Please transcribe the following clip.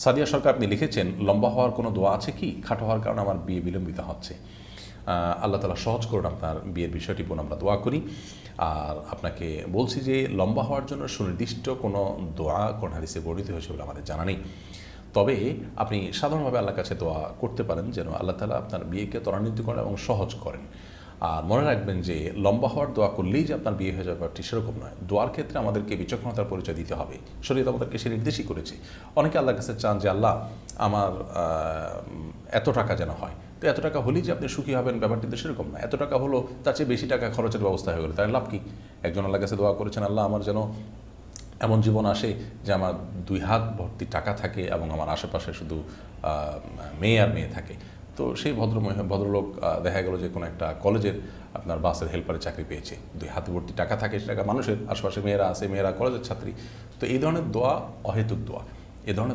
সাদিয়া সরকার, আপনি লিখেছেন, লম্বা হওয়ার কোনো দোয়া আছে কি? খাটো হওয়ার কারণে আমার বিয়ে বিলম্বিত হচ্ছে। আল্লাহ তাআলা সহজ করুন আপনার বিয়ের বিষয়টি, বোন, আমরা দোয়া করি। আর আপনাকে বলছি যে লম্বা হওয়ার জন্য সুনির্দিষ্ট কোনো দোয়া কোন হাদিসে বর্ণিত হয়েছে বলে আমাদের জানা নেই। তবে আপনি সাধারণভাবে আল্লাহর কাছে দোয়া করতে পারেন যেন আল্লাহ তাআলা আপনার বিয়েকে ত্বরান্বিত করেন এবং সহজ করেন। আর মনে রাখবেন যে লম্বা হওয়ার দোয়া করলেই যে আপনার বিয়ে হয়ে যাবে ব্যাপারটি সেরকম নয়। দোয়ার ক্ষেত্রে আমাদেরকে বিচক্ষণতার পরিচয় দিতে হবে। শরীয়ত আমাদেরকে সে নির্দেশই করেছে। অনেকে আল্লাহর কাছে চান যে আল্লাহ আমার এত টাকা যেন হয়, তো এত টাকা হলেই যে আপনি সুখী হবেন ব্যাপারটি তো সেরকম না। এত টাকা হলো, তার চেয়ে বেশি টাকা খরচের ব্যবস্থা হয়ে গেলো, তাই লাভ কি? একজন আল্লাহর কাছে দোয়া করেছেন, আল্লাহ আমার যেন এমন জীবন আসে যে আমার 2 হাত ভর্তি টাকা থাকে এবং আমার আশেপাশে শুধু মেয়ে আর মেয়ে থাকে। তো সেই ভদ্রলোক দেখা গেল যে কোনো একটা কলেজের আপনার বাসের হেল্পারে চাকরি পেয়েছে, 2 হাত ভর্তি টাকা থাকে, সে টাকা মানুষের আশেপাশে মেয়েরা আছে, মেয়েরা কলেজের ছাত্রী। তো এই ধরনের দোয়া অহেতুক দোয়া। এ ধরনের